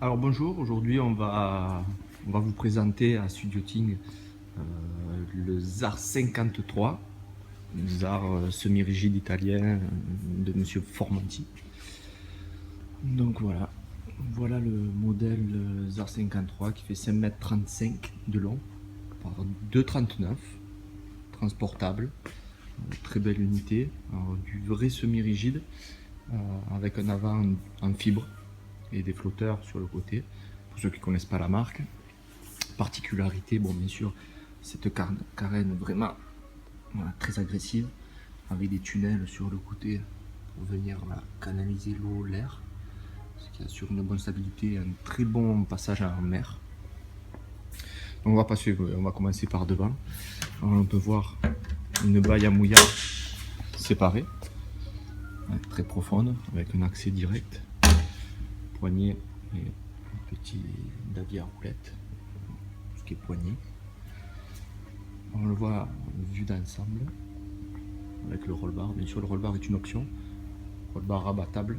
Alors bonjour, aujourd'hui on va vous présenter à Studioting le ZAR 53, le ZAR semi-rigide italien de Monsieur Formanti. Donc voilà le modèle ZAR 53 qui fait 5,35 m de long par 2,39 m, transportable, très belle unité, alors, du vrai semi-rigide avec un avant en fibre et des flotteurs sur le côté, pour ceux qui ne connaissent pas la marque. Particularité, bon bien sûr, cette carène vraiment très agressive, avec des tunnels sur le côté pour venir canaliser l'eau, l'air, ce qui assure une bonne stabilité et un très bon passage en mer. Donc on va commencer par devant. Alors, on peut voir une baille à mouillage séparée, très profonde, avec un accès direct, poignée et un petit davier à roulette, ce qui est poignée. On le voit vu d'ensemble avec le roll bar. Bien sûr, le roll bar est une option, roll bar rabattable.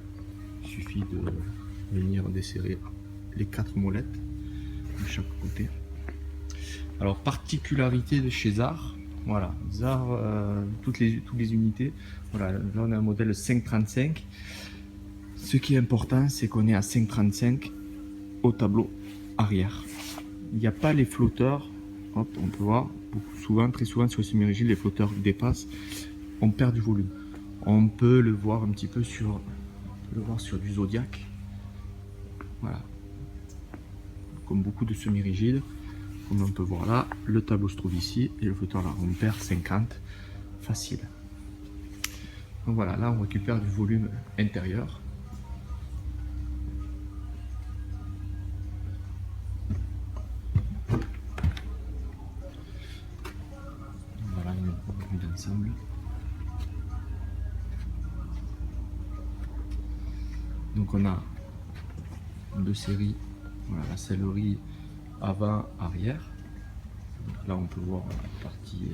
Il suffit de venir desserrer les 4 molettes de chaque côté. Alors, particularité de chez ZAR, voilà, ZAR, toutes les unités. Voilà, là on a un modèle 535. Ce qui est important, c'est qu'on est à 5,35 au tableau arrière. Il n'y a pas les flotteurs. Hop, on peut voir très souvent sur le semi-rigide, les flotteurs dépassent. On perd du volume. On peut le voir un petit peu sur du Zodiac. Voilà. Comme beaucoup de semi-rigides, comme on peut voir là, le tableau se trouve ici et le flotteur là, on perd 50 facile. Donc voilà, là on récupère du volume intérieur. D'ensemble. Donc on a deux séries, voilà, la sellerie avant arrière. Donc là on peut voir la partie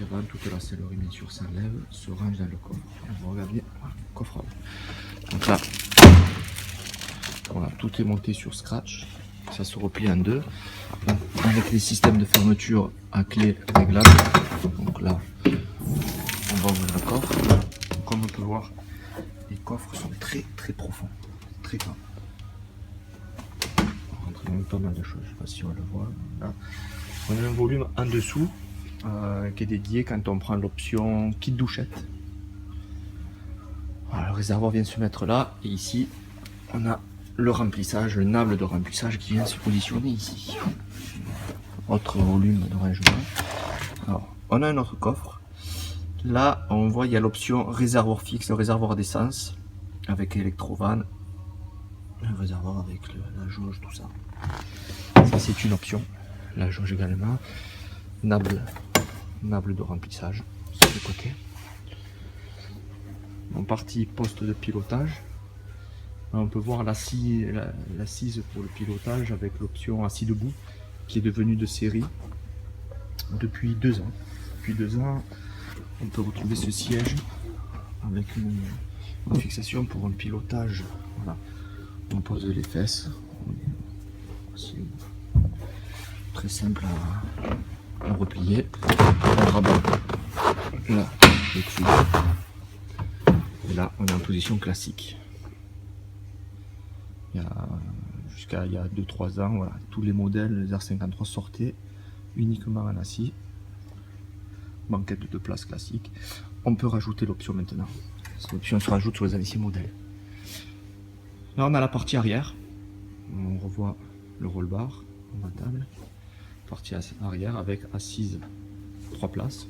avant, toute la sellerie bien sûr s'enlève, se range dans le coffre. On va regarder, voilà, coffre avant. Donc là voilà, tout est monté sur scratch, ça se replie en deux avec les systèmes de fermeture à clé réglables. Donc là on va ouvrir le coffre. Comme on peut voir, les coffres sont très profonds, très grands. On rentre dans pas mal de choses, je ne sais pas si on le voit. Là, on a un volume en dessous qui est dédié quand on prend l'option kit douchette. Voilà, le réservoir vient se mettre là, et ici on a le remplissage, le nable de remplissage qui vient se positionner ici. Autre volume de rangement. Alors, on a un autre coffre. Là, on voit il y a l'option réservoir fixe, le réservoir d'essence avec électrovanne, le réservoir avec la jauge, tout ça. Ça, c'est une option. La jauge également. Nable de remplissage sur le côté. En partie poste de pilotage. Là, on peut voir l'assise pour le pilotage avec l'option assis debout qui est devenue de série depuis 2 ans. Depuis 2 ans, on peut retrouver ce siège avec une fixation pour un pilotage. Voilà. On pose les fesses. C'est très simple à replier. On rabat là dessus. Et là, on est en position classique. Jusqu'à il y a 2-3 ans, voilà, tous les modèles, les R53 sortaient uniquement en acier. Banquette de place classique. On peut rajouter l'option maintenant. Cette option se rajoute sur les anciens modèles. Là, on a la partie arrière. On revoit le roll bar table. Partie arrière avec assise 3 places.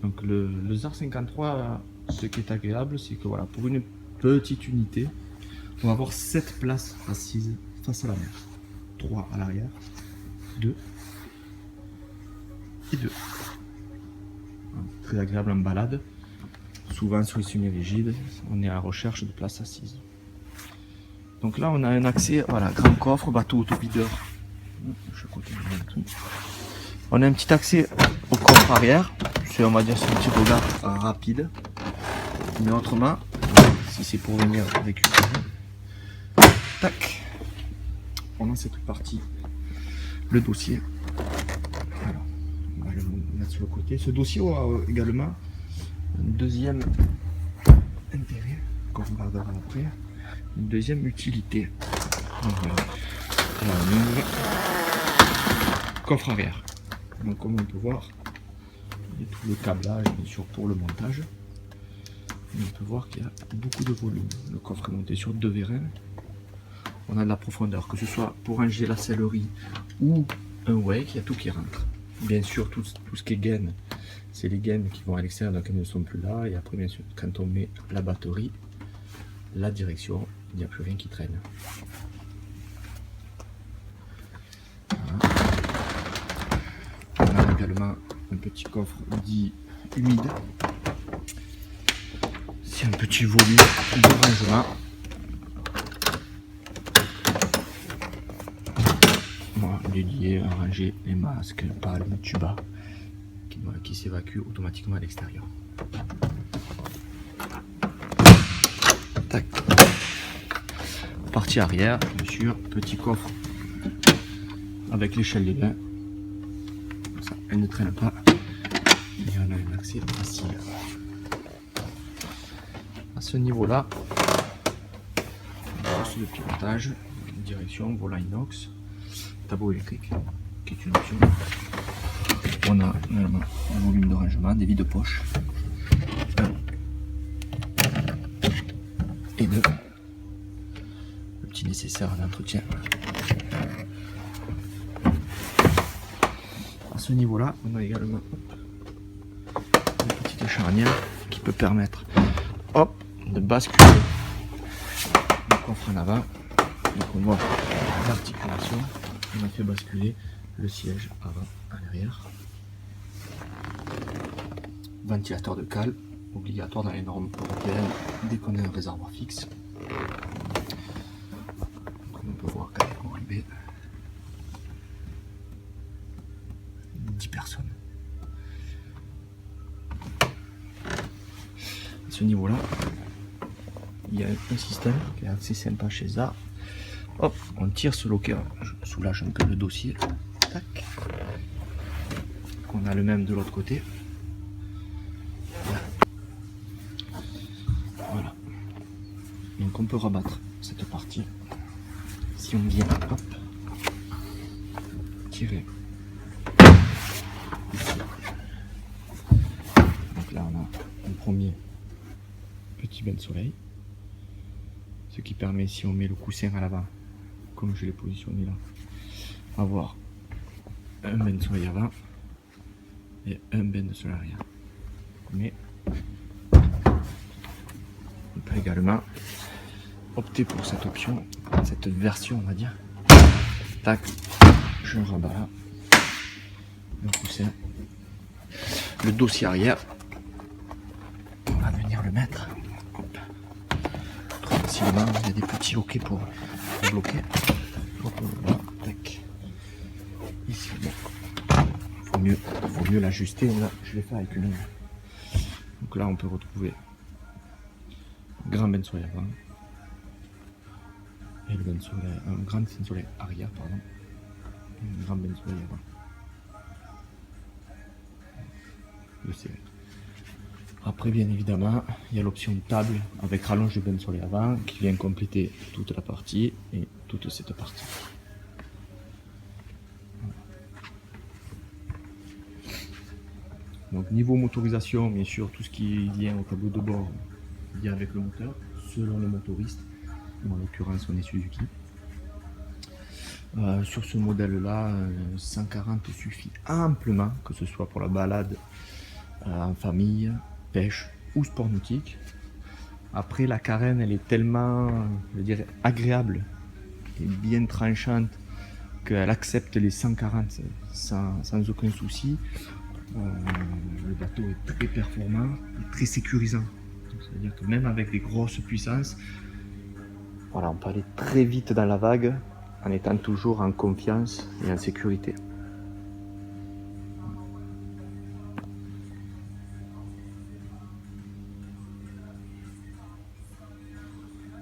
Donc le ZAR 53, ce qui est agréable, c'est que voilà, pour une petite unité, on va avoir 7 places assises face à la mer. 3 à l'arrière, 2 et 2. Très agréable en balade. Souvent sur les semi-rigides, on est à la recherche de places assises. Donc là, on a un accès, voilà, grand coffre, bateau autovideur. On a un petit accès au coffre arrière. C'est, on va dire, un petit regard rapide. Mais autrement, si c'est pour venir récupérer, Tac. On a cette partie, le dossier. Alors, on va le mettre sur le côté. Ce dossier aura également un deuxième intérêt, qu'on regardera après, une deuxième utilité. Donc, voilà. Coffre arrière. Donc comme on peut voir, il y a tout le câblage bien sûr pour le montage. Et on peut voir qu'il y a beaucoup de volume. Le coffre est monté sur 2 vérins. On a de la profondeur, que ce soit pour ranger la sellerie ou un wake, il y a tout qui rentre. Bien sûr, tout ce qui est gaine, c'est les gaines qui vont à l'extérieur, donc elles ne sont plus là. Et après, bien sûr, quand on met la batterie, la direction, il n'y a plus rien qui traîne. On a également un petit coffre dit humide. C'est un petit volume de rangement. Voilà, dédié à ranger les masques, palmes, tubas qui s'évacuent automatiquement à l'extérieur. Tac. Partie arrière, bien sûr, petit coffre avec l'échelle des bains. Ça, elle ne traîne pas. Et on a un accès facile. À ce niveau-là, poste de pilotage, direction, volant inox, tableau électrique, qui est une option. On a également un volume de rangement, des vides poche. 1 et 2. Le petit nécessaire d'entretien. À ce niveau-là, on a également une petite charnière qui peut permettre de basculer le coffre en avant. Donc on voit l'articulation. On a fait basculer le siège avant à l'arrière. Ventilateur de cale, obligatoire dans les normes européennes dès qu'on a un réservoir fixe. Comme on peut voir quand ils vont arriver, 10 personnes. À ce niveau-là, il y a un système qui est assez sympa chez ZAR. Hop, on tire ce locker, je soulage un peu le dossier. Tac. On a le même de l'autre côté. Voilà. Donc on peut rabattre cette partie. Si on vient, hop, tirer. Donc là on a un premier petit bain de soleil. Ce qui permet, si on met le coussin à l'avant, comme je l'ai positionné là, avoir un bain de soleil avant et un bain de soleil arrière. Mais on peut également opter pour cette option, cette version on va dire. Tac, je rabats là, le coussin, le dossier arrière, on va venir le mettre. Hop. Très facilement, il y a des petits loquets pour bloquer. Hop, là, tac. Ici, bon. Faut mieux l'ajuster. Là, je vais faire avec une. Donc là, on peut retrouver grand bain de soleil avant et le bain de soleil, un grand bain de soleil arrière, pardon. Un grand bain de soleil avant. Le CR. Après, bien évidemment, il y a l'option table avec rallonge de bain de soleil avant qui vient compléter toute la partie et toute cette partie. Donc niveau motorisation, bien sûr, tout ce qui vient au tableau de bord vient avec le moteur, selon le motoriste. En l'occurrence, on est Suzuki. Sur ce modèle-là, 140 suffit amplement, que ce soit pour la balade en famille, pêche ou sport nautique. Après, la carène, elle est tellement, je dirais, agréable et bien tranchante qu'elle accepte les 140 sans aucun souci. Le bateau est très performant et très sécurisant. C'est-à-dire que même avec des grosses puissances, voilà, on peut aller très vite dans la vague en étant toujours en confiance et en sécurité.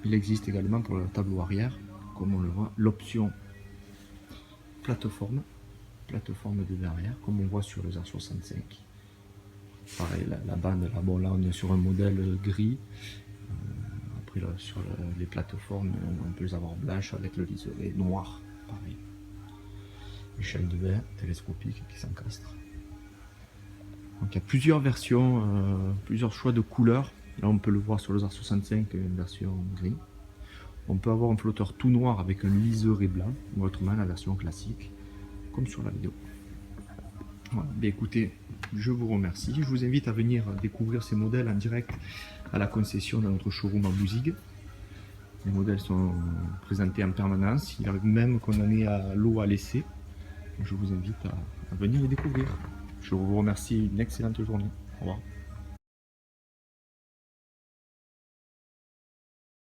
Il existe également pour le tableau arrière comme on le voit, l'option plateforme de derrière, comme on voit sur le ZAR 65. Pareil, la bande, là, bon, là on est sur un modèle gris. Après, là, sur les plateformes, on peut les avoir blanches avec le liseré noir. Pareil. Échelle de verre télescopique qui s'encastre. Donc il y a plusieurs versions, plusieurs choix de couleurs. Là on peut le voir sur le ZAR 65, une version gris. On peut avoir un flotteur tout noir avec un liseré blanc, ou autrement la version classique, comme sur la vidéo. Voilà. Bien, écoutez, je vous remercie. Je vous invite à venir découvrir ces modèles en direct à la concession dans notre showroom à Bouzigues. Les modèles sont présentés en permanence. Il arrive même qu'on en ait à l'eau à laisser. Je vous invite à venir les découvrir. Je vous remercie. Une excellente journée. Au revoir.